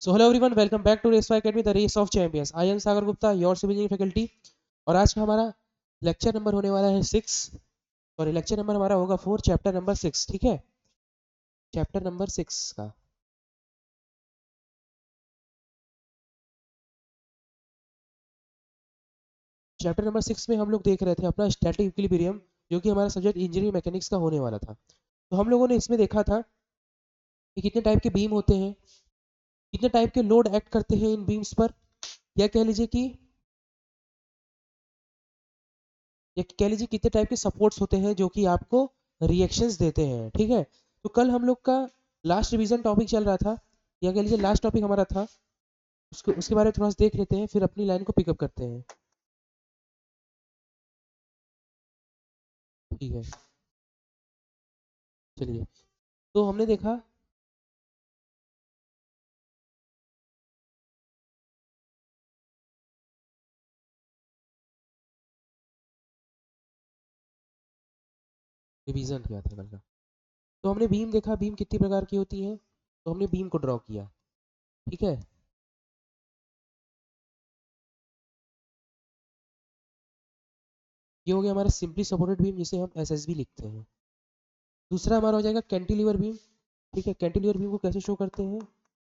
So hello everyone, welcome back to रेसवा academy, the race of champions. I am Sagar Gupta, your civil engineering faculty. और आज का हमारा lecture number होने वाला है 6। सॉरी, लेक्चर नंबर हमारा होगा 4, चैप्टर नंबर 6। ठीक है, चैप्टर नंबर 6 का चैप्टर नंबर 6 में हम लोग देख रहे थे अपना स्टैटिक इक्विलिब्रियम, जो कि हमारा सब्जेक्ट इंजीनियरिंग मैकेनिक्स का होने वाला था। तो हम लोगों ने इसमें देखा था कि कितने टाइप के बीम होते हैं, कितने टाइप के लोड एक्ट करते हैं इन बीम्स पर, या कह लीजिए कि कितने टाइप के सपोर्ट्स होते हैं जो कि आपको रिएक्शंस देते हैं। ठीक है, तो कल हम लोग का लास्ट रिवीजन टॉपिक चल रहा था, या कह लीजिए लास्ट टॉपिक हमारा था। उसके बारे में थोड़ा सा देख लेते हैं, फिर अपनी लाइन को पिकअप करते हैं। ठीक है, चलिए। तो हमने देखा रिवीजन किया था कल का। तो हमने बीम देखा, बीम कितनी प्रकार की होती है, तो हमने बीम को ड्रॉ किया। ठीक है, ये हो गया हमारा सिंपली सपोर्टेड बीम, जिसे हम एसएसबी लिखते हैं। दूसरा हमारा हो जाएगा कैंटिलीवर बीम। ठीक है, कैंटिलीवर बीम को कैसे शो करते हैं,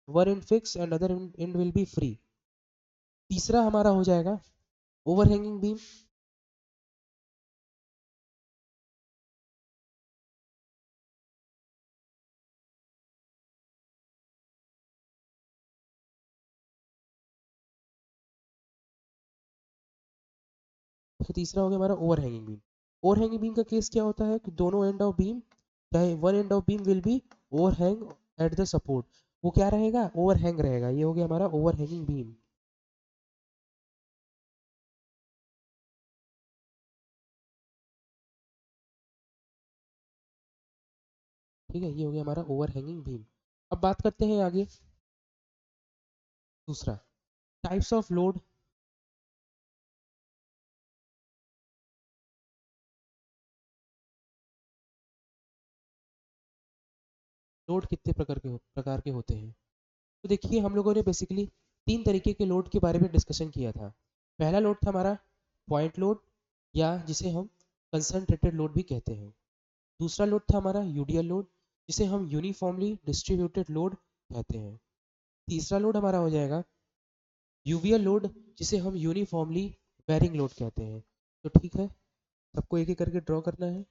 one and fix and other and will be free. तीसरा हमारा हो जाएगा ओवरहैंगिंग बीम। तीसरा हो गया हमारा ओवरहैंगिंग बीम। ओवरहैंगिंग बीम का केस क्या होता है कि दोनों एंड ऑफ बीम, चाहे one end of beam will be overhang at the support, वो क्या रहेगा, ओवरहैंग रहेगा। ये हो गया हमारा ओवरहैंगिंग बीम। ठीक है, ये हो गया हमारा ओवरहैंगिंग बीम। अब बात करते हैं आगे, दूसरा टाइप्स ऑफ लोड। लोड कितने प्रकार के होते हैं, तो देखिए हम लोगों ने बेसिकली तीन तरीके के लोड के बारे में डिस्कशन किया था। पहला लोड था हमारा पॉइंट लोड, या जिसे हम कंसंट्रेटेड लोड भी कहते हैं। दूसरा लोड था हमारा यूडीएल लोड, जिसे हम यूनिफॉर्मली डिस्ट्रीब्यूटेड लोड कहते हैं। तीसरा लोड हमारा हो जाएगा यूवीएल लोड, जिसे हम यूनिफॉर्मली वेरिंग लोड कहते हैं। तो ठीक है, सबको एक एक करके ड्रॉ करना है।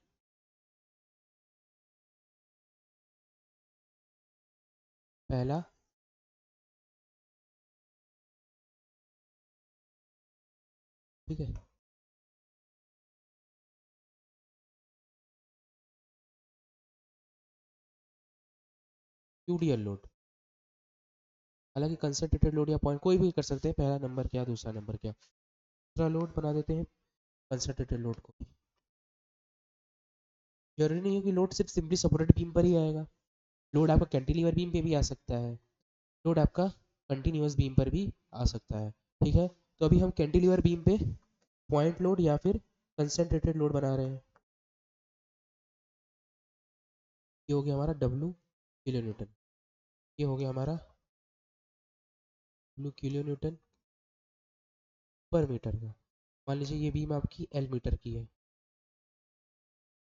पहला, ठीक है, यूडीएल लोड। हालांकि कंसंट्रेटेड लोड या पॉइंट कोई भी कर सकते हैं, पहला नंबर क्या दूसरा नंबर क्या। दूसरा लोड बना देते हैं कंसंट्रेटेड लोड को। जरूरी नहीं है कि लोड सिर्फ सिंपली सपोर्टेड बीम पर ही आएगा, लोड आपका कैंटिलीवर बीम पे भी आ सकता है, लोड आपका कंटिन्यूअस बीम पर भी आ सकता है। ठीक है, तो अभी हम कैंटिलीवर बीम पे पॉइंट लोड या फिर कंसंट्रेटेड लोड बना रहे हैं। ये हो गया हमारा डब्ल्यू किलो न्यूटन। ये हो गया हमारा डब्ल्यू किलो न्यूटन पर मीटर का। मान लीजिए ये बीम आपकी एल मीटर की है,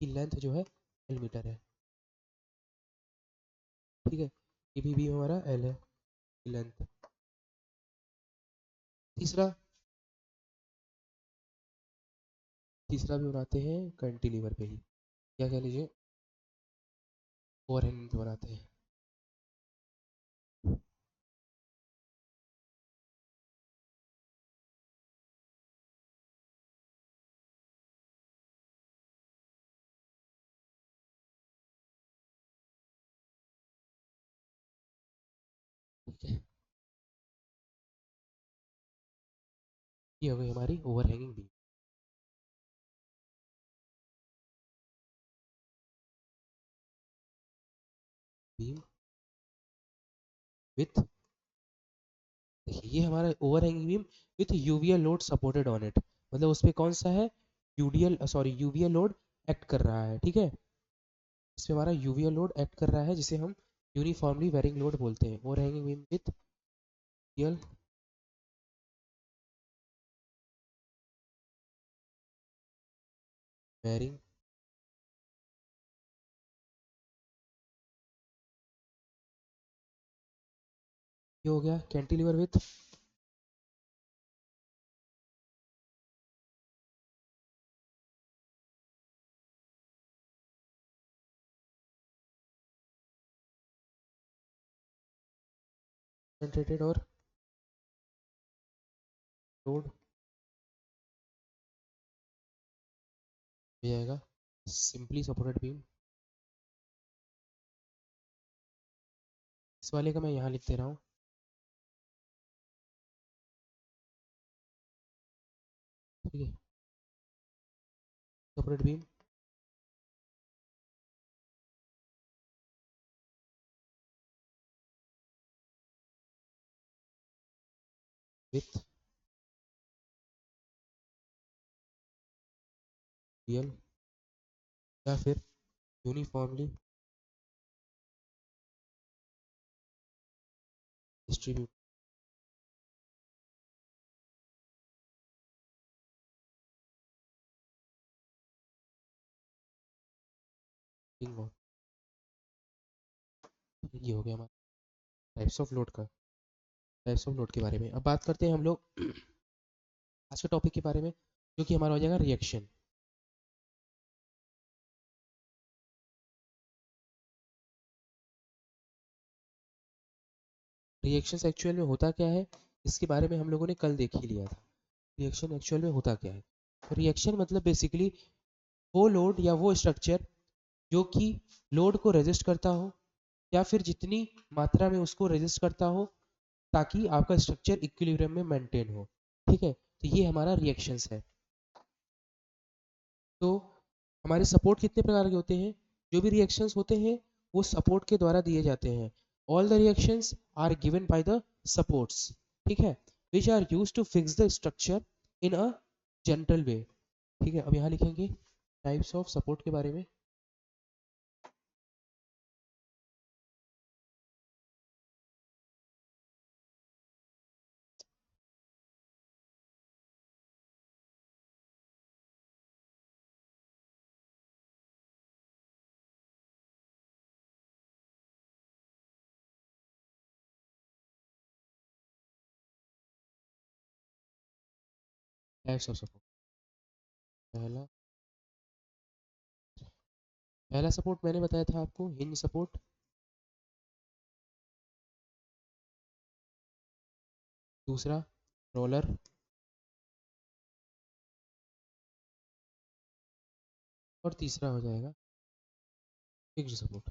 की लेंथ जो है एल मीटर है। ठीक है, ये भी बीम हमारा एल है, लेंथ। तीसरा, तीसरा भी बनाते हैं कैंटिलीवर पे ही, क्या कह लीजिए ओवरहैंगिंग पे बनाते हैं। ठीक है, ये हो गई हमारी ओवरहैंगिंग बीम। बीम विथ, देखिए ये हमारा overhanging beam with UVL load supported on it, मतलब उस पे कौन सा है, UDL sorry UVL load act कर रहा है। ठीक है, इस पे हमारा यूवीएल लोड एक्ट कर रहा है, जिसे हम यूनिफॉर्मली वेरिंग लोड बोलते हैं। Overhanging beam with real bearing ये हो गया कैंटिलीवर विथ कंसंट्रेटेड और लोड हो जाएगा सिंपली सपोर्टेड बीम। इस वाले का मैं यहाँ लिख दे रहा हूँ, ठीक है, सपोर्टेड बीम विथ रियल या फिर यूनिफॉर्मली डिस्ट्रीब्यूटिंग ऑन। ये हो गया हमारा टाइप्स ऑफ लोड का, टाइप्स ऑफ लोड के बारे में। अब बात करते हैं हम लोग आज के टॉपिक के बारे में, जो कि हमारा हो जाएगा रिएक्शन। रिएक्शन एक्चुअल में होता क्या है, इसके बारे में हम लोगों ने कल देख ही लिया था। रिएक्शन एक्चुअल में होता क्या है? रिएक्शन मतलब बेसिकली वो लोड या वो स्ट्रक्चर जो कि लोड को रेजिस्ट करता हो या फिर जितनी मात्रा में उसको रेजिस्ट करता हो ताकि आपका स्ट्रक्चर इक्विलिब्रियम में मेंटेन हो, ठीक है। तो ये हमारा रिएक्शंस है। तो हमारे सपोर्ट कितने प्रकार के होते हैं? जो भी रिएक्शंस होते हैं वो सपोर्ट के द्वारा दिए जाते हैं। All the reactions are given by the supports, ठीक है, which are used to fix the structure in a general way, ठीक है। अब यहाँ लिखेंगे टाइप्स ऑफ सपोर्ट के बारे में। टाइप्स ऑफ सपोर्ट, पहला पहला सपोर्ट मैंने बताया था आपको, हिंज सपोर्ट। दूसरा रोलर। और तीसरा हो जाएगा फिक्स्ड सपोर्ट।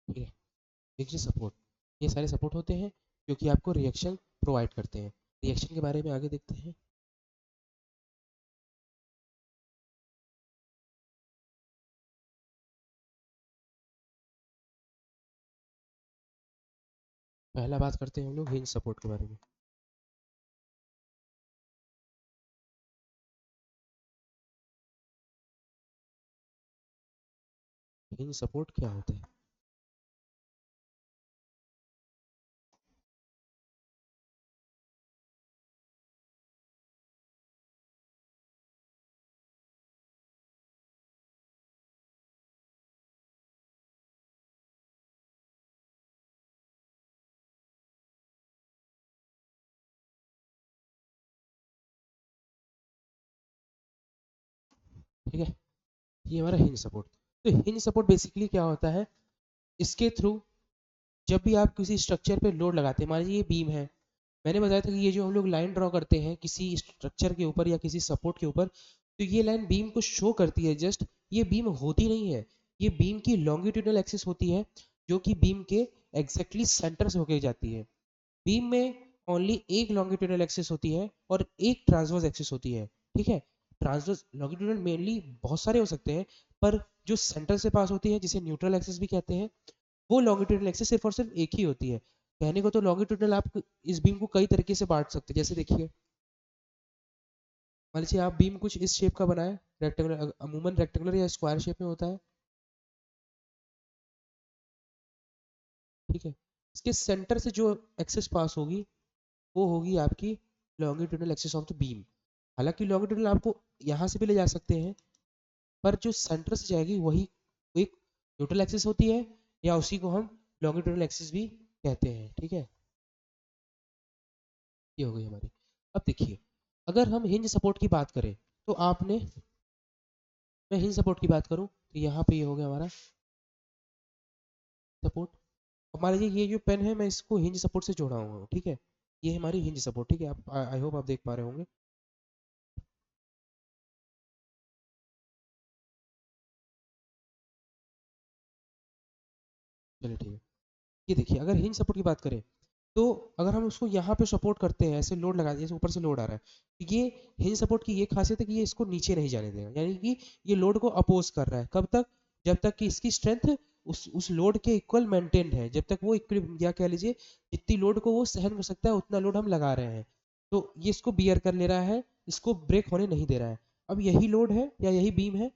ठीक है, फिक्स्ड सपोर्ट, ये सारे सपोर्ट होते हैं जो कि आपको रिएक्शन प्रोवाइड करते हैं। रिएक्शन के बारे में आगे देखते हैं। पहला बात करते हैं हम लोग हिंज सपोर्ट के बारे में। हिंज सपोर्ट क्या होता है? ठीक है, ये हमारा हिंज सपोर्ट। तो हिंज सपोर्ट बेसिकली क्या होता है, इसके थ्रू जब भी आप किसी स्ट्रक्चर पे लोड लगाते हैं, मान लीजिए ये बीम है, मैंने बताया था कि ये जो हम लोग लाइन ड्रॉ करते हैं किसी स्ट्रक्चर के ऊपर या किसी सपोर्ट के ऊपर, तो ये लाइन बीम को शो करती है जस्ट, ये बीम होती नहीं है, ये बीम की लॉन्गिट्यूडनल एक्सिस होती है जो कि बीम के एग्जैक्टली सेंटर से होकर जाती है। बीम में ओनली एक लॉन्गिट्यूडनल एक्सिस होती है और एक ट्रांसवर्स एक्सिस होती है, ठीक है। ट्रांसवर्स लॉन्गिट्यूडनल मेनली बहुत सारे हो सकते हैं, पर जो सेंटर से पास होती है जिसे न्यूट्रल एक्सिस भी कहते हैं, वो लॉन्गिट्यूडनल एक्सिस सिर्फ और सिर्फ एक ही होती है। कहने को तो लॉन्गिट्यूडनल आप इस बीम को कई तरीके से बांट सकते हैं, जैसे देखिए मान लीजिए आप बीम कुछ इस शेप का बनाए, रेक्टेंगुलर, अमूमन रेक्टेंगुलर या स्क्वायर शेप में होता है, ठीक है। इसके सेंटर से जो एक्सेस पास होगी वो होगी आपकी longitudinal axis of the beam. हालांकि लॉन्गिट्यूडनल आपको यहाँ से भी ले जा सकते हैं, पर जो सेंटर से जाएगी वही एक न्यूट्रल एक्सिस होती है, या उसी को हम लॉन्गिट्यूडनल एक्सिस भी कहते हैं, ठीक है। ये हो गई हमारी। अब देखिए, अगर हम हिंज सपोर्ट की बात करें तो आपने, मैं हिंज सपोर्ट की बात करूं तो यहाँ पे ये हो गया हमारा सपोर्ट। अब मान लीजिए ये जो पेन है मैं इसको हिंज सपोर्ट से जोड़ा हुआ हूँ, ठीक है। ये हमारी हिंज सपोर्ट, ठीक है। आप, आई होप आप देख पा रहे होंगे। चलिए ठीक है। ये देखिए, अगर हिंज सपोर्ट की बात करें तो अगर हम उसको यहाँ पे सपोर्ट करते हैं, ऐसे लोड लगा दिए, जैसे ऊपर से लोड आ रहा है, तो ये हिंज सपोर्ट की ये खासियत है कि ये इसको नीचे नहीं जाने देगा, यानी कि ये लोड को अपोज कर रहा है। कब तक? जब तक कि इसकी स्ट्रेंथ उस लोड के इक्वल मेंटेन्ड है, जब तक वो इक्वल, या कह लीजिए जितनी लोड को वो सहन कर सकता है उतना लोड हम लगा रहे हैं, तो ये इसको बियर कर ले रहा है, इसको ब्रेक होने नहीं दे रहा है। अब यही लोड है या यही बीम है,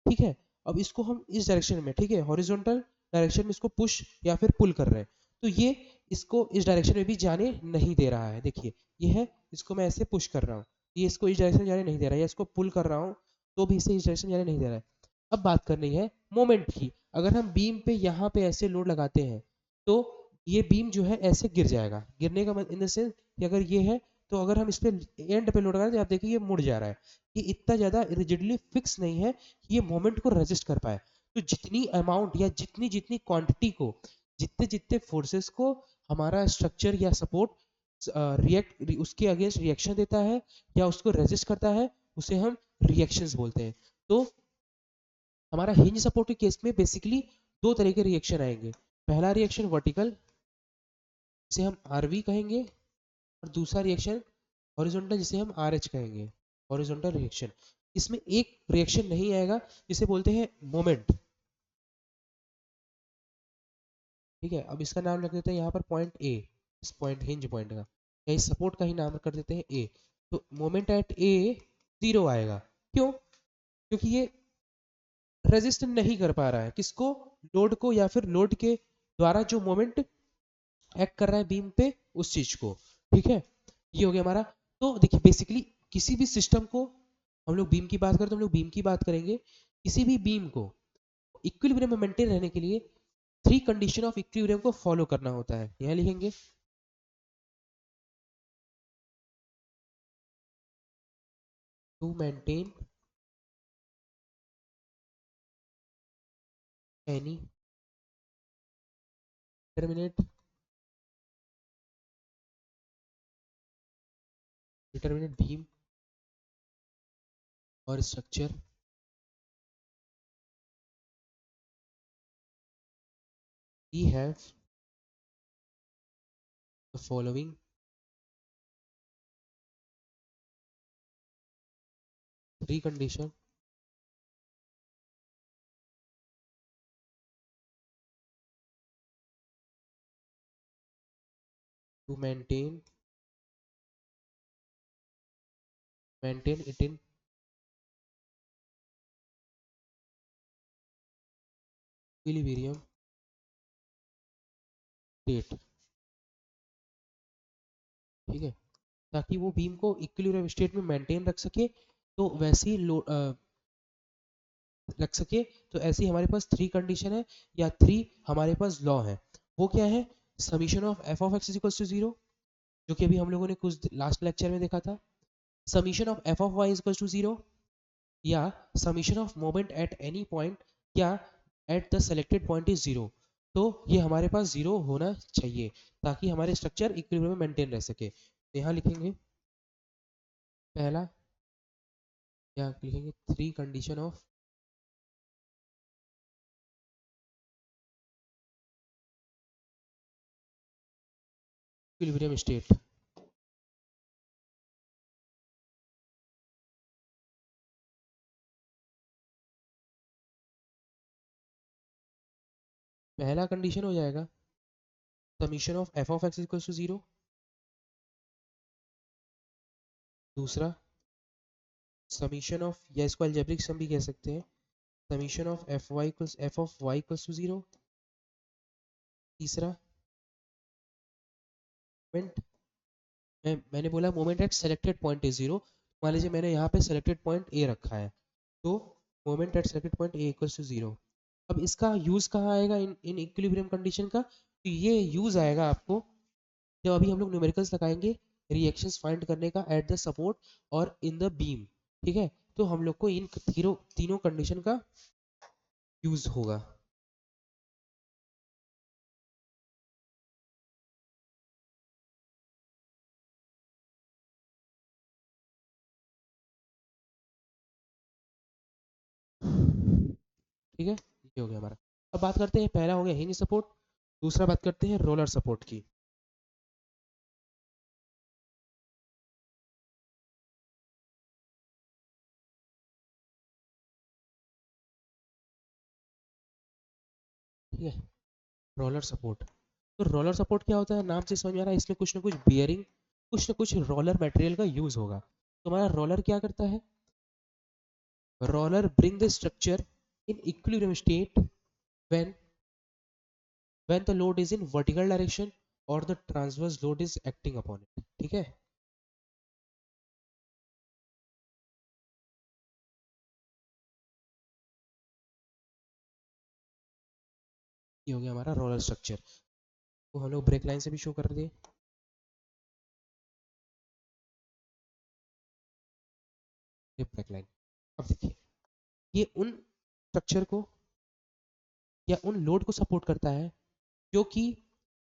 ठीक है। अब इसको हम इस डायरेक्शन में, ठीक है, हॉरिजॉन्टल डायरेक्शन में इसको पुश या फिर पुल कर रहे हैं, तो ये इसको इस डायरेक्शन में भी जाने नहीं दे रहा है। देखिए ये है, इसको मैं ऐसे पुश कर रहा हूँ, ये इसको इस डायरेक्शन में जाने नहीं दे रहा है, या इसको पुल कर रहा हूँ तो भी इसे इस डायरेक्शन में जाने नहीं दे रहा है। अब बात करनी है मोमेंट की। अगर हम बीम पे यहाँ पे ऐसे लोड लगाते हैं तो ये बीम जो है ऐसे गिर जाएगा। गिरने का इन द सेंस कि अगर ये है तो अगर हम इस पे एंड पे लोड लगाते हैं, आप देखिए ये मुड़ जा रहा है। ये इतना ज़्यादा रिजिडली फिक्स नहीं है कि ये मोमेंट को रेजिस्ट कर पाए। तो जितनी अमाउंट या जितनी जितनी क्वांटिटी को, जितने जितने फोर्सेस को हमारा स्ट्रक्चर या सपोर्ट रिएक्ट, उसके अगेंस्ट रिएक्शन देता है या उसको रेजिस्ट करता है, उसे हम रिएक्शंस बोलते हैं। तो हमारा हिंज सपोर्ट के केस में बेसिकली दो तरह के रिएक्शन आएंगे। पहला रिएक्शन वर्टिकल, जिसे हम आरवी कहेंगे, और दूसरा रिएक्शन हॉरिजॉन्टल, जिसे हम आरएच कहेंगे, हॉरिजॉन्टल रिएक्शन। इसमें एक रिएक्शन नहीं आएगा जिसे बोलते हैं मोमेंट, ठीक है। अब इसका नाम रख देते हैं यहाँ पर पॉइंट ए, इस पॉइंट हिंज पॉइंट का या इस सपोर्ट का ही नाम कर देते हैं ए। तो मोमेंट एट ए जीरो आएगा। क्यों? क्योंकि ये रेजिस्ट नहीं कर पा रहा है किसको? लोड को, या फिर लोड के द्वारा जो मोमेंट एक्ट कर रहा है बीम पे उस चीज को, ठीक है। ये हो गया हमारा। तो देखिए बेसिकली किसी भी सिस्टम को, हम लोग बीम की बात करें तो हम लोग बीम की बात करेंगे, किसी भी बीम को इक्विलिब्रियम में मेंटेन रहने के लिए थ्री कंडीशन ऑफ इक्विलिब्रियम को फॉलो करना होता है। यहाँ लिखेंगे to maintain any determinate determinate beam और structure, we have the following three condition to maintain it in equilibrium state, ठीक है। ताकि वो बीम को इक्विलिब्रियम स्टेट में मेंटेन रख सके, तो वैसे ही रख सके। तो ऐसी हमारे पास थ्री कंडीशन है या थ्री हमारे पास लॉ है। वो क्या है? Summation of F of X equals to zero, जो कि अभी हम लोगों ने कुछ लास्ट लेक्चर में देखा था। Summation of F of Y equals to zero, या summation of moment at any point, या at the selected point is zero. तो ये हमारे पास जीरो होना चाहिए ताकि हमारे स्ट्रक्चर इक्विलिब्रियम में मेंटेन रह सके। तो यहाँ लिखेंगे पहला, या लिखेंगे three condition of equilibrium state. पहला कंडीशन हो जाएगा summation of F of X equal to zero. दूसरा समीशन ऑफ, या इसको अलजेब्रिक सम भी कह सकते हैं, summation of F of Y equals to 0। तीसरा मोमेंट, मैंने बोला moment at selected point is 0। मान लीजिए मैंने यहाँ पे सेलेक्टेड पॉइंट ए रखा है, तो moment at selected point A equals to 0। अब इसका यूज कहाँ आएगा इन इन इक्विलिब्रियम कंडीशन का? तो ये यूज आएगा आपको जब अभी हम लोग न्यूमेरिकल्स लगाएंगे रिएक्शंस फाइंड करने का एट द सपोर्ट और इन द बीम। ठीक है, तो हम लोग को इन तीनों तीनों कंडीशन का यूज होगा। ठीक है, ये हो गया हमारा। अब बात करते हैं, पहला हो गया हिंज सपोर्ट, दूसरा बात करते हैं रोलर सपोर्ट की। ठीक है, रोलर सपोर्ट। तो रोलर सपोर्ट क्या होता है, नाम से समझ में आ रहा है, इसमें कुछ ना कुछ बियरिंग, कुछ ना कुछ रोलर मटेरियल का यूज होगा। तो हमारा रोलर क्या करता है, roller bring the structure in equilibrium state when when the load is in vertical direction or the transverse load is acting upon it। ठीक है, ये हो गया हमारा रोलर स्ट्रक्चर। तो हम लोग ब्रेक लाइन से भी शो कर दिए, ये ब्रेक लाइन। अब देखिए, ये उन स्ट्रक्चर को या उन लोड को सपोर्ट करता है जो कि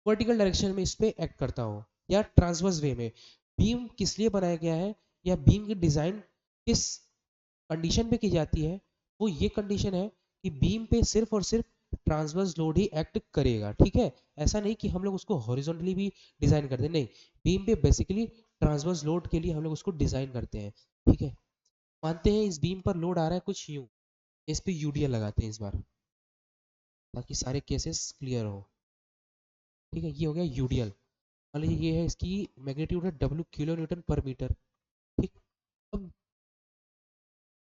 वर्टिकल डायरेक्शन में इस पे एक्ट करता हो या ट्रांसवर्स वे में। बीम किस लिए बनाया गया है या बीम की डिजाइन किस कंडीशन पे की जाती है, वो ये कंडीशन है कि बीम पे सिर्फ और सिर्फ ट्रांसवर्स लोड ही एक्ट करेगा। ठीक है, ऐसा नहीं कि हम लोग उसको हॉरिजॉन्टली भी डिजाइन करते हैं, नहीं, बीम पे बेसिकली ट्रांसवर्स लोड के लिए हम लोग उसको डिजाइन करते हैं। ठीक है, मानते हैं इस बीम पर लोड आ रहा है कुछ यूं, इस पे यूडीएल लगाते हैं इस बार, ताकि सारे केसेस क्लियर हो। ठीक है, ये हो गया यूडीएल। मान लीजिए ये है, इसकी मैग्नीट्यूड है डब्ल्यू किलो न्यूटन पर मीटर। ठीक, अब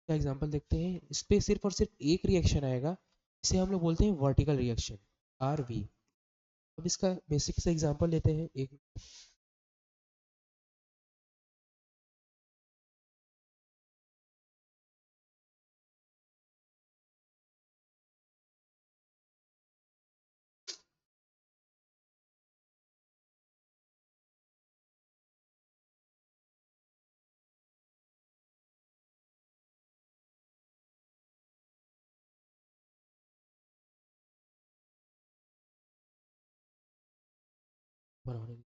का एग्जांपल देखते हैं, इस पे सिर्फ और सिर्फ एक रिएक्शन आएगा, इसे हम लोग बोलते हैं वर्टिकल रिएक्शन, आर वी। अब इसका बेसिक से एग्जांपल लेते हैं एक, बनाने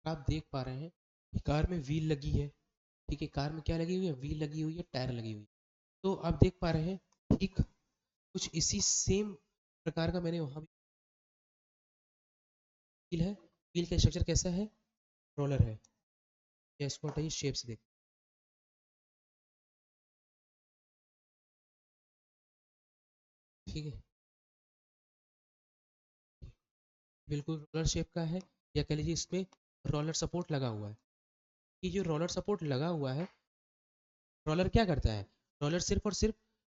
आप देख पा रहे हैं कि कार में व्हील लगी है। ठीक है, कार में क्या लगी हुई है, व्हील लगी हुई है, टायर लगी हुई है। तो आप देख पा रहे हैं ठीक कुछ इसी सेम प्रकार का मैंने वहां भी व्हील है, व्हील का स्ट्रक्चर कैसा है, रोलर है। या इसको हटाइए, शेप से देख, ठीक है, बिल्कुल रोलर शेप का है, या कह लीजिए इसमें रोलर सपोर्ट लगा हुआ है। ये जो रोलर सपोर्ट लगा हुआ है, रोलर क्या करता है, रोलर सिर्फ और सिर्फ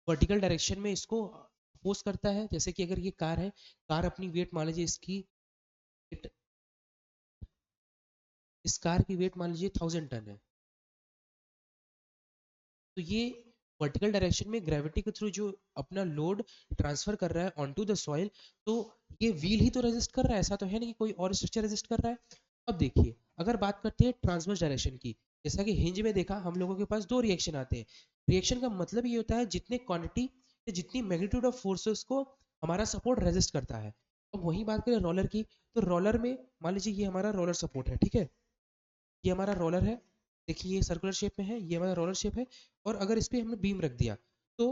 वर्टिकल डायरेक्शन में इसको अपोज करता है। जैसे कि अगर ये कार है, कार अपनी वेट मान लीजिए इसकी weight- इस कार की वेट मान लीजिए 1000 टन है, तो ये वर्टिकल डायरेक्शन में ग्रेविटी के थ्रू जो अपना लोड ट्रांसफर कर रहा है ऑनटू द सॉइल, तो ये व्हील ही तो रेजिस्ट कर रहा है, ऐसा तो है नहीं कि कोई और स्ट्रक्चर रेजिस्ट कर रहा है। अब देखिए अगर बात करते हैं ट्रांसवर्स डायरेक्शन की, जैसा कि हिंज में देखा हम लोगों के पास दो रिएक्शन आते हैं। रिएक्शन का मतलब ये होता है जितने क्वांटिटी या जितनी मैग्नीट्यूड ऑफ फोर्सेस को हमारा सपोर्ट रेजिस्ट करता है। अब वही बात करें रोलर की, तो रोलर में मान लीजिए ये हमारा रोलर सपोर्ट है, ठीक है, ये हमारा रोलर है, देखिए ये सर्कुलर शेप में है, ये हमारा रोलर शेप है। और अगर इस पे हमने बीम रख दिया, तो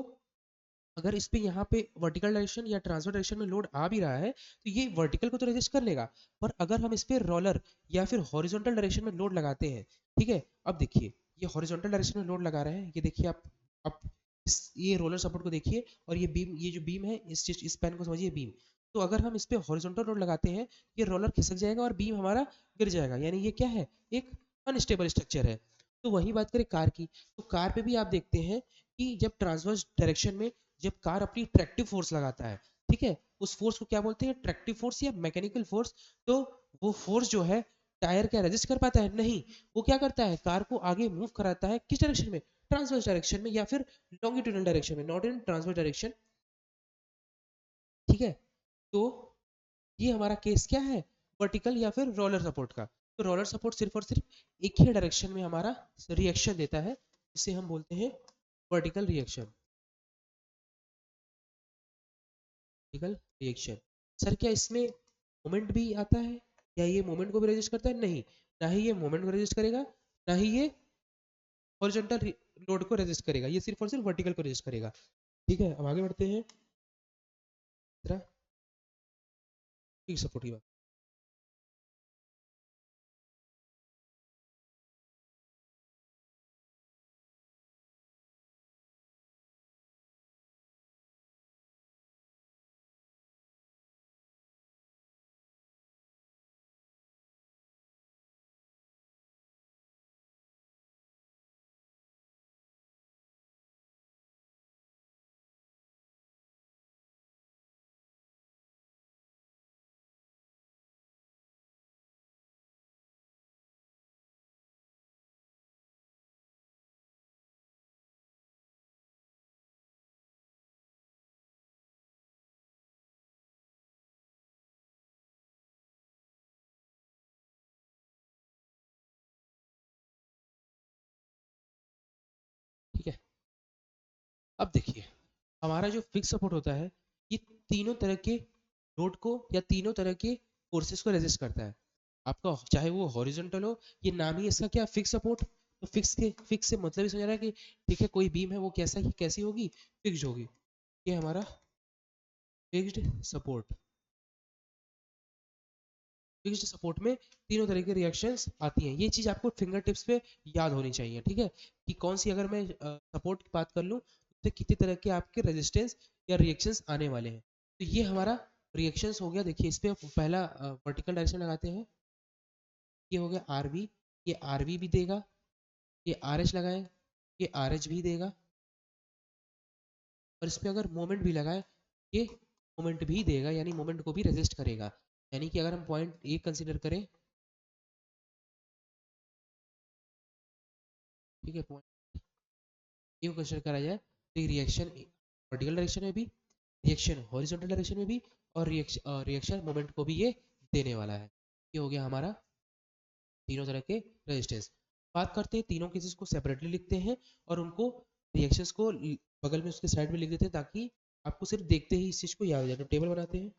अगर इस पे यहाँ पे वर्टिकल डायरेक्शन या ट्रांसफर डायरेक्शन में लोड आ भी रहा है, तो ये वर्टिकल को तो रेजिस्ट कर लेगा, पर अगर हम इस पे रोलर या फिर हॉरिजॉन्टल डायरेक्शन में लोड लगाते हैं, ठीक है, अब देखिए ये हॉरिजॉन्टल डायरेक्शन में लोड लगा रहे हैं, ये देखिए आप ये रोलर सपोर्ट को देखिए, और ये बीम, ये जो बीम है इस पैन को समझिए बीम। तो अगर हम इस पे हॉरिजॉन्टल लोड लगाते हैं, ये रोलर खिसक जाएगा और बीम हमारा गिर जाएगा, यानी ये क्या है, एक अनस्टेबल स्ट्रक्चर है। तो वही बात करें कार की, तो कार पे भी आप देखते हैं कि जब ट्रांसवर्स डायरेक्शन में जब कार अपनी ट्रैक्टिव फोर्स लगाता है, ठीक है, उस फोर्स को क्या बोलते हैं, ट्रैक्टिव फोर्स या मैकेनिकल फोर्स। तो वो फोर्स जो है टायर क्या रेजिस्ट कर पाता है, नहीं, वो क्या करता है, कार को आगे मूव कराता है, किस डायरेक्शन में, ट्रांसवर्स डायरेक्शन में या फिर लॉन्गिट्यूडनल डायरेक्शन में, नॉट इन ट्रांसवर्स डायरेक्शन, ठीक है। तो ये हमारा केस क्या है, वर्टिकल या फिर रोलर सपोर्ट का। तो रोलर सपोर्ट सिर्फ और सिर्फ एक ही डायरेक्शन में हमारा रिएक्शन देता है, इसे हम बोलते हैं vertical reaction, vertical reaction. Sir क्या इसमें मोमेंट भी आता है, या ये मोमेंट को भी रेजिस्ट करता है, नहीं, ना ही ये मोमेंट को रेजिस्ट करेगा, ना ही ये हॉरिजॉन्टल लोड को रेजिस्ट करेगा, ये सिर्फ और सिर्फ वर्टिकल को रेजिस्ट करेगा। ठीक है, अब आगे बढ़ते हैं, जरा सपोर्ट की बात। ठीक है, अब देखिए हमारा जो फिक्स सपोर्ट होता है, ये तीनों तरह के लोड को या तीनों तरह के फोर्सेस को रेजिस्ट करता है। आपका चाहे वो हॉरिजॉन्टल हो, ये नाम ही इसका क्या, फिक्स सपोर्ट। तो फिक्स से मतलब ही समझ रहा है कि ठीक है कोई बीम है वो कैसा ही कैसी होगी, फिक्स्ड होगी, ये हमारा फिक्स्ड सपोर्ट। फिक्स्ड सपोर्ट में तीनों तरह की रिएक्शंस आती हैं, ये चीज़ आपको फिंगर टिप्स पे याद होनी चाहिए, ठीक है, कि कौन सी, अगर मैं सपोर्ट की बात कर लूँ तो कितने तरह के आपके रेजिस्टेंस या रिएक्शंस आने वाले हैं। तो ये हमारा रिएक्शंस हो गया। देखिए इस पे पहला वर्टिकल डायरेक्शन लगाते हैं, ये हो गया आर बी, ये आर बी भी देगा, ये आर एच लगाए, ये आर एच भी देगा, और इस पे अगर मोमेंट भी लगाए, ये मोमेंट भी देगा, यानी मोमेंट को भी रेजिस्ट करेगा। यानी कि अगर हम पॉइंट ए कंसिडर करें, ठीक है, पॉइंट ए को कंसिडर करा जाए, तो रिएक्शन वर्टिकल डायरेक्शन में भी, रिएक्शन हॉरिजॉन्टल डायरेक्शन में भी, और रिएक्शन मोमेंट को भी ये देने वाला है। ये हो गया हमारा तीनों तरह के रेजिस्टेंस। बात करते हैं तीनों केसेस को सेपरेटली लिखते हैं, और उनको रिएक्शंस को बगल में उसके साइड में लिख देते हैं, ताकि आपको सिर्फ देखते ही इस चीज़ को याद हो जाए। तो टेबल बनाते हैं,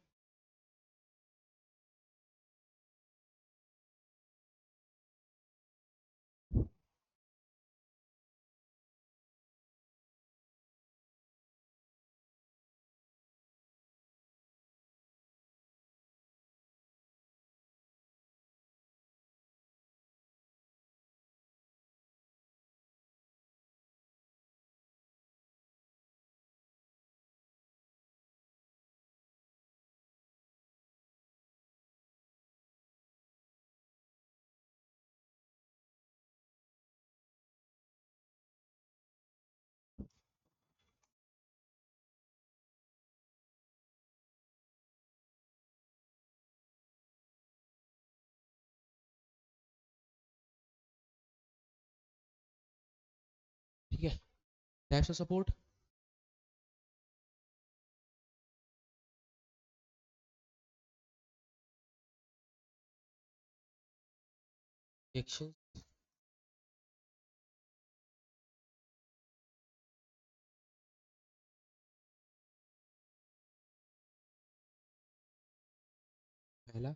टाइप्स ऑफ सपोर्ट, रिएक्शन, पहला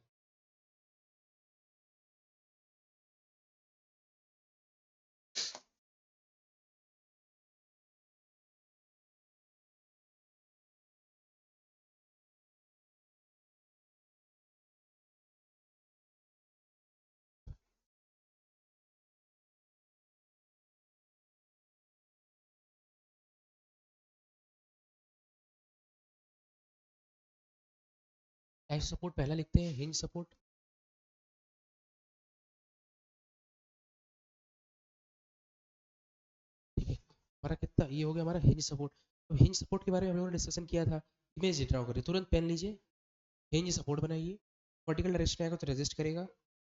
टाइप्स ऑफ सपोर्ट पहला लिखते हैं हिंज सपोर्ट। ठीक है, हमारा कितना ये हो गया हमारा हिंज सपोर्ट। अब हिंज सपोर्ट के बारे में हम लोगों ने डिस्कशन किया था, इमेज ड्रा करिए, तुरंत पेन लीजिए, हिंज सपोर्ट बनाइए। वर्टिकल डायरेक्शन में आएगा तो रेजिस्ट करेगा,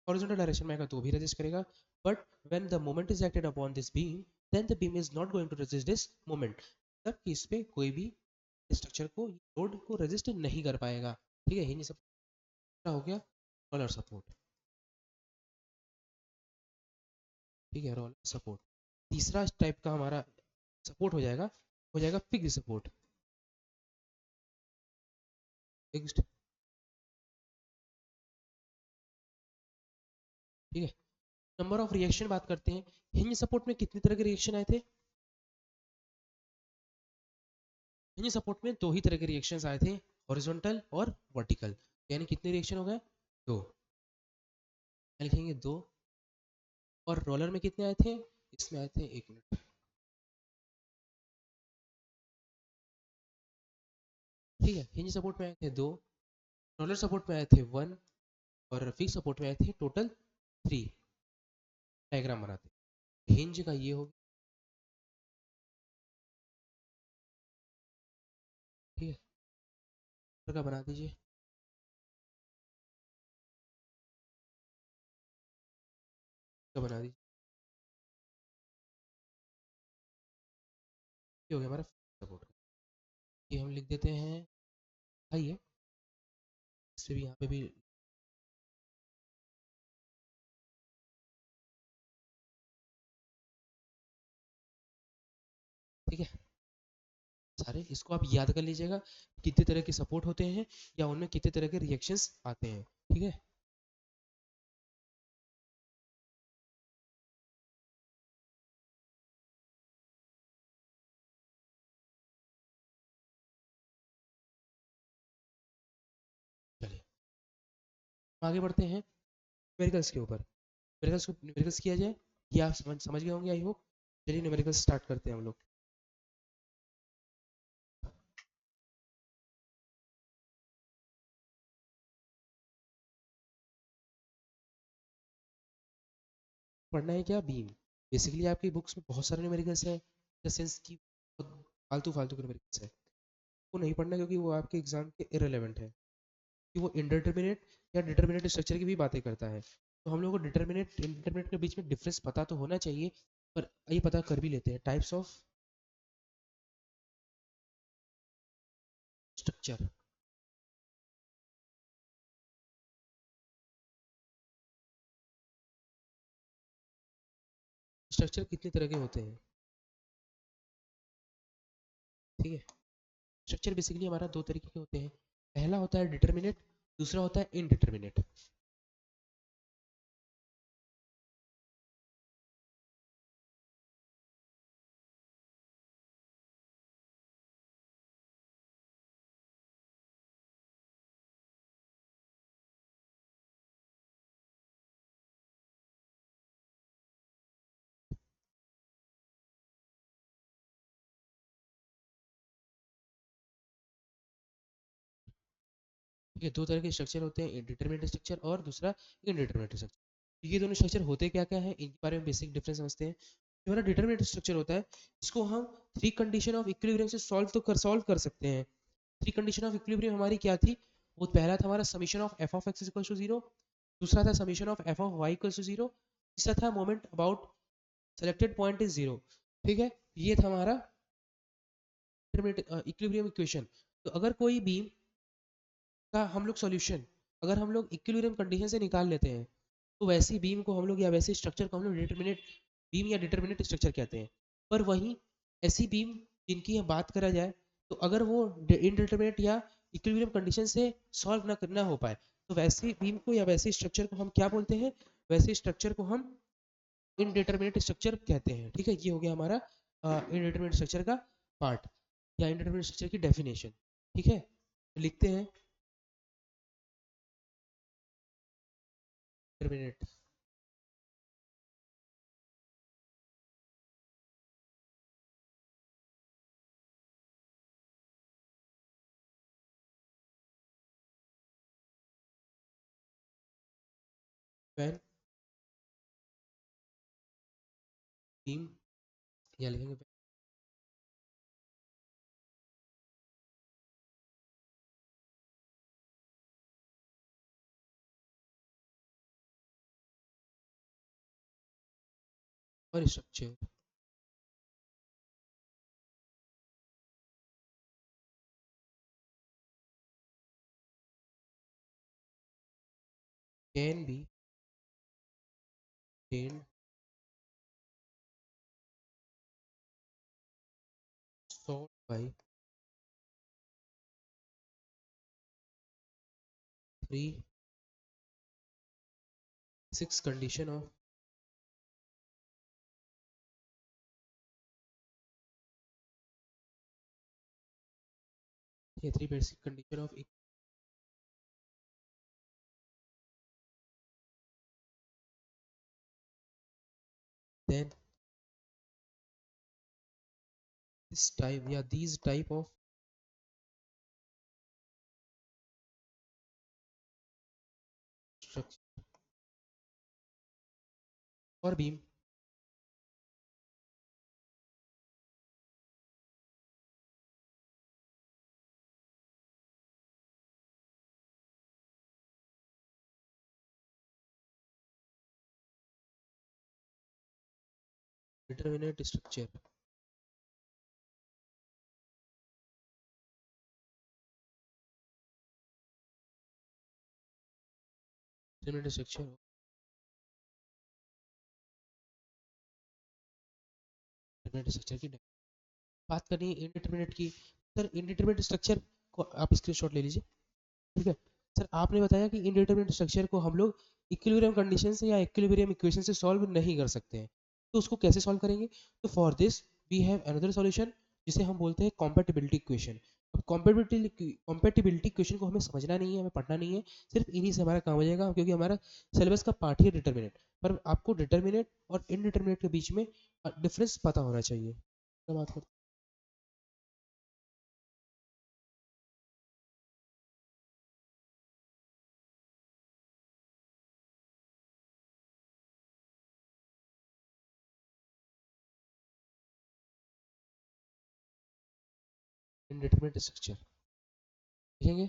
हॉरिजॉन्टल डायरेक्शन में आएगा तो भी रेजिस्ट करेगा, but when the moment is acted upon this beam then the beam is not going to resist this moment, तब कि इस पे कोई भी स्ट्रक्चर को लोड को रेजिस्ट नहीं कर पाएगा। ठीक है, हिंज सपोर्ट हो गया। रोलर सपोर्ट, ठीक है, रोलर सपोर्ट। तीसरा टाइप का हमारा सपोर्ट हो जाएगा फिक्स्ड सपोर्ट। फिक्स्ड, ठीक है। नंबर ऑफ रिएक्शन बात करते हैं, हिंज सपोर्ट में कितनी तरह के रिएक्शन आए थे? हिंज सपोर्ट में दो ही तरह के रिएक्शंस आए थे, हॉरिजॉन्टल और वर्टिकल। यानी कितने रिएक्शन हो गए? दो, लिखेंगे दो। और रोलर में कितने आए थे? इसमें आए थे, एक मिनट, ठीक है, हिंज सपोर्ट में आए थे दो, रोलर सपोर्ट में आए थे वन, और फिक्स सपोर्ट में आए थे टोटल थ्री। डायग्राम बनाते, हिंज का ये हो गया, ठीक है, रोलर का बना दीजिए, का बना दीजिए, ये हो गया हमारा सपोर्ट का। ये हम लिख देते हैं, आइए इससे भी यहाँ पे भी, ठीक है, सारे इसको आप याद कर लीजिएगा, कितने तरह के सपोर्ट होते हैं या उनमें कितने तरह के रिएक्शंस आते हैं। ठीक है, चलिए आगे बढ़ते हैं न्यूमेरिकल्स के ऊपर। न्यूमेरिकल्स किया जाए, ये आप समझ गए होंगे आई होप। चलिए न्यूमेरिकल्स स्टार्ट करते हैं हम लोग। पढ़ना है क्या? बीम। बेसिकली आपकी बुक्स में बहुत सारे न्यूमेरिकल्स हैं, इन द सेंस की फालतू फालतू के न्यूमेरिकल्स हैं, वो नहीं पढ़ना क्योंकि वो आपके एग्जाम के इरेलेवेंट है, कि वो इंडिटरमिनेट या डिटरमिनेट स्ट्रक्चर की भी बातें करता है। तो हम लोग को डिटरमिनेट इंडिटरमिनेट के बीच में डिफरेंस पता तो होना चाहिए, पर ये पता कर भी लेते हैं। टाइप्स ऑफ स्ट्रक्चर, स्ट्रक्चर कितने तरह के होते हैं? ठीक है, स्ट्रक्चर बेसिकली हमारा दो तरीके के होते हैं, पहला होता है डिटरमिनेट, दूसरा होता है इनडिटरमिनेट। ठीक है, दो तरह के स्ट्रक्चर होते हैं, डिटरमिनेट स्ट्रक्चर और दूसरा इनडिटरमिनेट स्ट्रक्चर। ये दोनों स्ट्रक्चर होते क्या क्या है, इनके बारे में बेसिक डिफरेंस समझते हैं। जो हमारा डिटरमिनेट स्ट्रक्चर होता है, इसको हम थ्री कंडीशन ऑफ इक्विलिब्रियम से सॉल्व कर सकते हैं। थ्री कंडीशन ऑफ इक्विलिब्रियम हमारी क्या थी? वो पहला था हमारा summation of F of X equal to zero, दूसरा था summation of F of Y equal to zero, तीसरा था moment about selected point is zero. ठीक है, ये था हमारा इक्विलिब्रियम इक्वेशन। तो अगर कोई बीम का हम लोग सॉल्यूशन अगर हम लोग इक्विलिब्रियम कंडीशन से निकाल लेते हैं, तो वैसी बीम को हम लोग या वैसे स्ट्रक्चर को हम लोग डिटर्मिनेट बीम या डिटर्मिनेट स्ट्रक्चर कहते हैं। पर वहीं ऐसी बीम जिनकी हम बात करा जाए, तो अगर वो इनडिटर्मिनेट या इक्विलिब्रियम कंडीशन से सॉल्व ना करना हो पाए, तो वैसी बीम को या वैसे स्ट्रक्चर को हम क्या बोलते हैं? वैसे स्ट्रक्चर को हम इनडिटर्मिनेट स्ट्रक्चर कहते हैं। ठीक है, ये हो गया हमारा इनडिटर्मिनेट स्ट्रक्चर का पार्ट या इनडिटर्मिनेट स्ट्रक्चर की डेफिनेशन। ठीक है, तो लिखते हैं डिटर्मिनेट व्हेन बीम या लिखेंगे और structure can be obtained solved by three six condition of ये three basic condition of then this type या these type of structure or beam determinate structure determinate structure determinate structure की बात करनी है indeterminate की। सर indeterminate स्ट्रक्चर को आप screenshot ले लीजिए। ठीक है सर, आपने बताया कि इनडिटरमिनेट स्ट्रक्चर को हम लोग इक्विलिब्रियम कंडीशन से या इक्विलिब्रियम इक्वेशन से सॉल्व नहीं कर सकते हैं, तो उसको कैसे सॉल्व करेंगे? तो for this we have another solution जिसे हम बोलते हैं कॉम्पेटिबिलिटी इक्वेशन। अब कॉम्पेटिबिलिटी इक्वेशन को हमें समझना नहीं है, हमें पढ़ना नहीं है, सिर्फ इन्हीं से हमारा काम हो जाएगा, क्योंकि हमारा सिलेबस का पार्ट ही है डिटर्मिनेट। पर आपको डिटर्मिनेट और इनडिटर्मिनेट के बीच में डिफरेंस पता होना चाहिए। क्या बात करते हैं इनडिटर्मिनेट स्ट्रक्चर देखेंगे।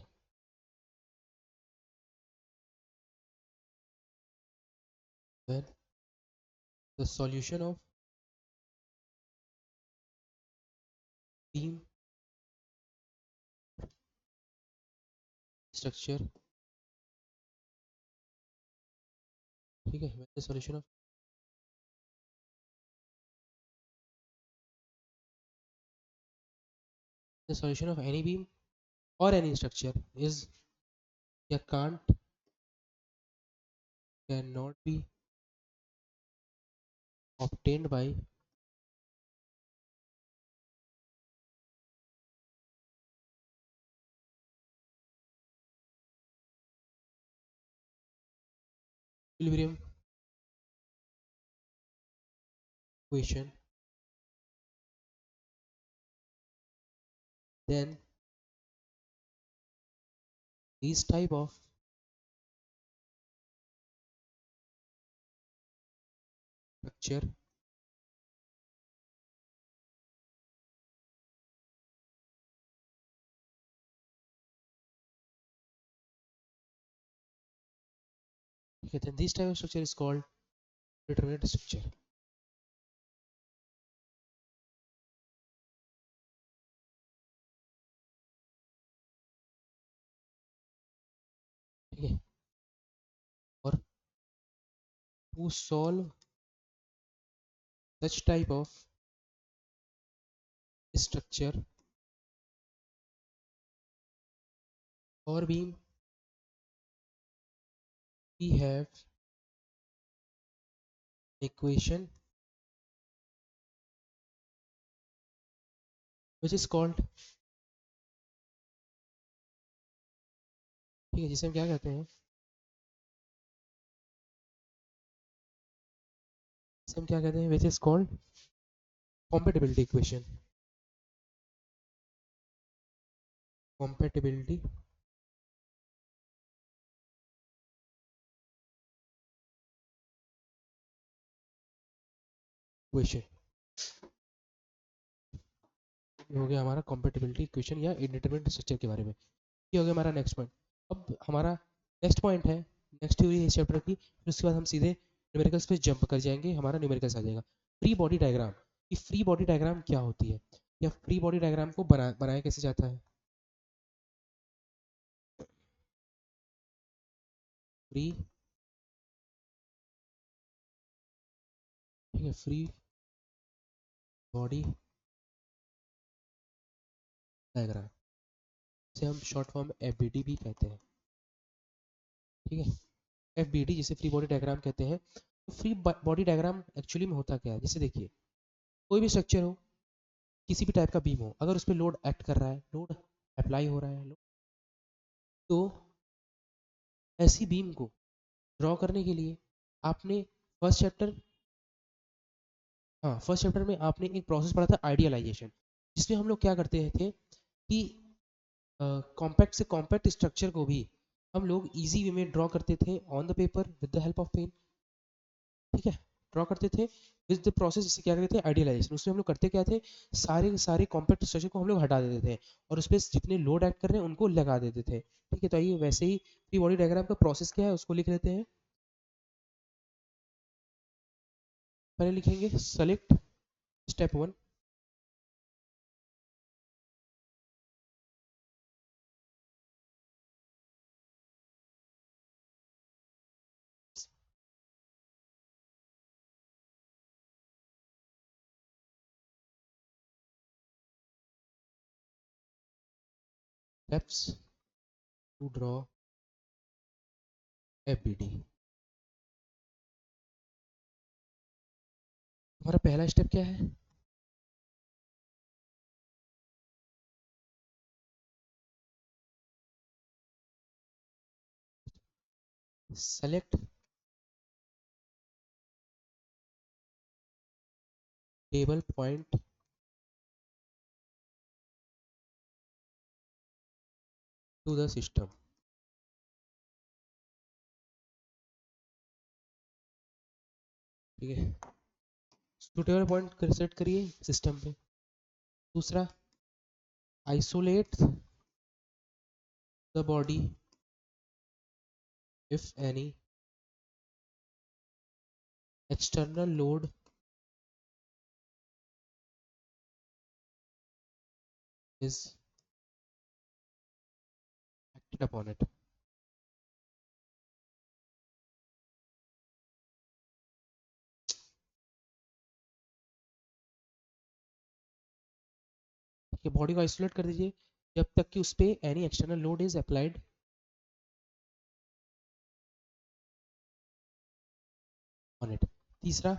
Then the solution of beam structure। ठीक है, the solution of any beam or any structure is या cannot be obtained by equilibrium equation, then these type of structure okay, then this type of structure is called determinate structure। who solve such type of structure or beam, we have equation which is called, ठीक है, जिसे हम क्या कहते हैं, जिसे हम क्या कहते हैं, which is called compatibility equation. Compatibility equation ये हो गया हमारा compatibility equation या indeterminate स्ट्रक्चर के बारे में. ये हो गया हमारा नेक्स्ट पॉइंट. अब हमारा नेक्स्ट पॉइंट है, नेक्स्ट थ्योरी इस चैप्टर की, फिर उसके बाद हम सीधे न्यूमेरिकल्स पे जंप कर जाएंगे, हमारा न्यूमेरिकल्स आ जाएगा. Free body diagram. ये फ्री बॉडी डायग्राम क्या होती है, या फ्री बॉडी डायग्राम को बनाया कैसे जाता है. फ्री, ठीक है, फ्री बॉडी डायग्राम से हम शॉर्ट फॉर्म एफबीडी भी कहते हैं. ठीक है, एफबीडी जिसे फ्री बॉडी डायग्राम कहते हैं. तो फ्री बॉडी डायग्राम एक्चुअली में होता क्या है, जैसे देखिए कोई भी स्ट्रक्चर हो, किसी भी टाइप का बीम हो, अगर उस पर लोड एक्ट कर रहा है, लोड अप्लाई हो रहा है, तो ऐसी बीम को ड्रॉ करने के लिए आपने फर्स्ट चैप्टर, हाँ फर्स्ट चैप्टर में आपने एक प्रोसेस पढ़ा था आइडियलाइजेशन, जिसमें हम लोग क्या करते थे कि कॉम्पैक्ट से कॉम्पैक्ट स्ट्रक्चर को भी हम लोग इजी वे में ड्रॉ करते थे on the paper with the help of pen. ठीक है, ड्रॉ करते थे विद द प्रोसेस, जिसे क्या करते थे आइडियलाइजेशन. उसमें हम लोग करते क्या थे, सारे सारे कॉम्पैक्ट स्ट्रक्चर को हम लोग हटा देते थे और उस पर जितने लोड एक्ट कर रहे हैं उनको लगा देते थे. ठीक है, तो आइए वैसे ही फ्री बॉडी डायग्राम का प्रोसेस क्या है उसको लिख लेते हैं. पहले लिखेंगे select step one, steps to draw FBD. हमारा पहला स्टेप क्या है, select table point to the system. ठीक है, सुटेबल पॉइंट सेट करिए सिस्टम पे. दूसरा, isolate the body if any external load is acted upon it. ठीक है, बॉडी को आइसोलेट कर दीजिए जब तक कि उस पर any external load is applied on it. तीसरा,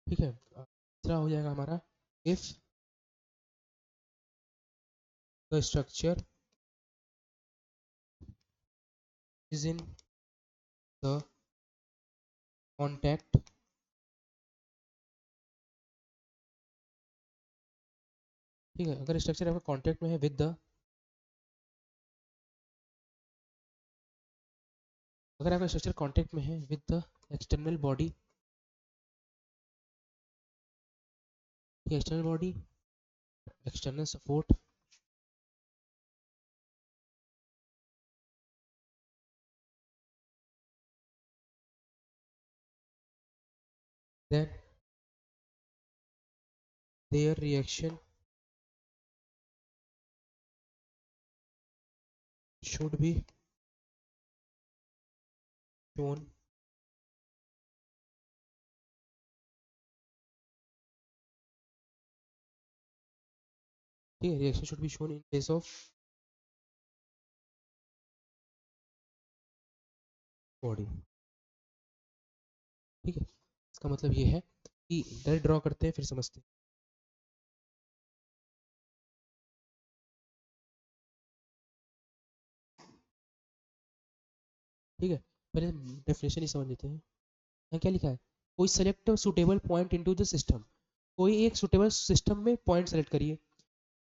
ठीक है, तीसरा हो जाएगा हमारा if the structure is in the contact, ठीक है, अगर स्ट्रक्चर आपका कॉन्टैक्ट में है विद द, अगर आपका स्ट्रक्चर कॉन्टैक्ट में है with the external body, external body, external support, then their reaction should be shown ठीक है, reaction should be shown in place of body. ठीक है, इसका मतलब ये है कि डायरेक्ट ड्रॉ करते हैं फिर समझते हैं। ठीक है, पहले डेफिनेशन ही समझ लेते हैं। यहाँ क्या लिखा है, कोई select suitable point into the system, कोई एक सुटेबल सिस्टम में पॉइंट सेलेक्ट करिए।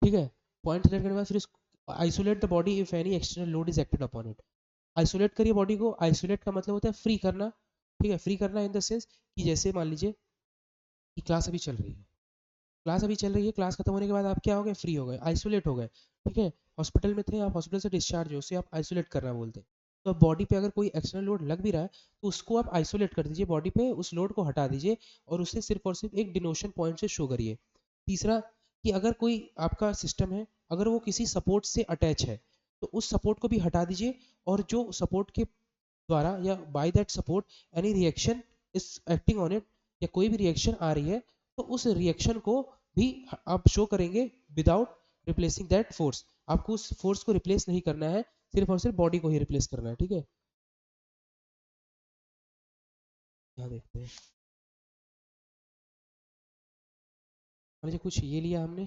ठीक है, पॉइंट सेलेक्ट करने के बाद फिर isolate the body if any external load is acted upon it. Isolate करिए बॉडी को, आइसोलेट का मतलब होता है फ्री करना। ठीक है, फ्री करना इन द सेंस कि जैसे मान लीजिए कि क्लास अभी चल रही है, क्लास अभी चल रही है, क्लास खत्म होने के बाद आप क्या हो गए, फ्री हो गए, आइसोलेट हो गए। ठीक है, हॉस्पिटल में थे आप, हॉस्पिटल से डिस्चार्ज हो, उसे आप आइसोलेट करना बोलते हैं। तो अब बॉडी पे अगर कोई एक्सटर्नल लोड लग भी रहा है तो उसको आप आइसोलेट कर दीजिए, बॉडी पे उस लोड को हटा दीजिए और उसे सिर्फ और सिर्फ एक डिनोशन पॉइंट से शो करिए। तीसरा कि अगर कोई आपका सिस्टम है, अगर वो किसी सपोर्ट से अटैच है तो उस सपोर्ट को भी हटा दीजिए, और जो सपोर्ट के द्वारा या by that support any reaction is acting on it, या कोई भी रिएक्शन आ रही है तो उस रिएक्शन को भी आप शो करेंगे विदाउट रिप्लेसिंग दैट फोर्स। आपको उस फोर्स को रिप्लेस नहीं करना है, सिर्फ और सिर्फ बॉडी को ही रिप्लेस करना है। ठीक है, यहाँ देखते हैं, मान लीजिए कुछ ये लिया हमने,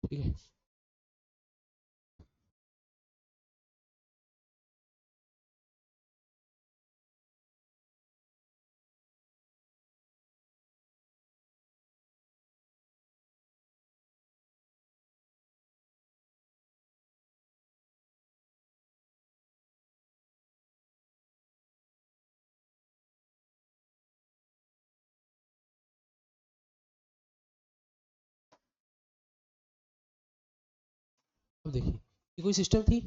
ठीक है, अब देखिए ये कोई सिस्टम थी,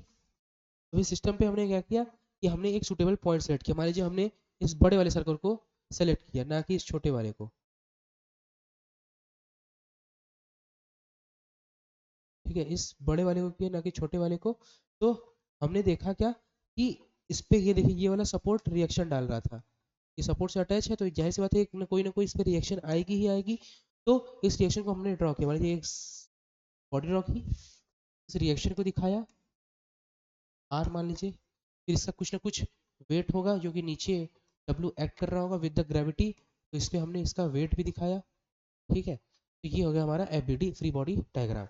अभी सिस्टम पे हमने क्या किया कि हमने एक सुटेबल पॉइंट सेलेक्ट किया, मान लीजिए हमने इस बड़े वाले सर्कल को सेलेक्ट किया, ना कि इस छोटे वाले को। ठीक है, इस बड़े वाले को किया ना कि छोटे वाले को। तो हमने देखा क्या कि इस पे ये देखिए ये वाला सपोर्ट रिएक्शन डाल रहा था, ये सपोर्ट से अटैच है तो जाहिर सी बात है ना कोई इस पे रिएक्शन आएगी ही आएगी। तो इस रिएक्शन को हमने ड्रॉ किया, मान लीजिए एक बॉडी ड्रॉ की, इस रिएक्शन को दिखाया आर मान लीजिए, फिर इसका कुछ ना कुछ वेट होगा जो कि नीचे डब्ल्यू एक्ट कर रहा होगा विद द ग्रेविटी, तो इस पे हमने इसका वेट भी दिखाया। ठीक है, तो ये हो गया हमारा एफबीडी फ्री बॉडी डायग्राम।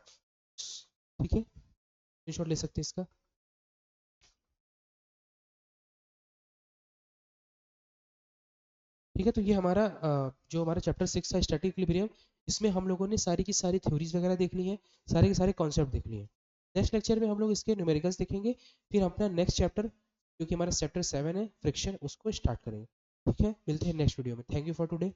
ठीक है, स्क्रीनशॉट ले सकते हैं इसका। ठीक है, तो ये हमारा जो हमारा चैप्टर 6 था स्टैटिक इक्विलिब्रियम, इसमें हम लोगों ने सारी की सारी थ्योरीज वगैरह देख ली हैं, सारे के सारे कॉन्सेप्ट देख लिए हैं। नेक्स्ट लेक्चर में हम लोग इसके न्यूमेरिकल्स देखेंगे, फिर अपना नेक्स्ट चैप्टर जो कि हमारा चैप्टर 7 है फ्रिक्शन, उसको स्टार्ट करेंगे। ठीक है, मिलते हैं नेक्स्ट वीडियो में। Thank you for today.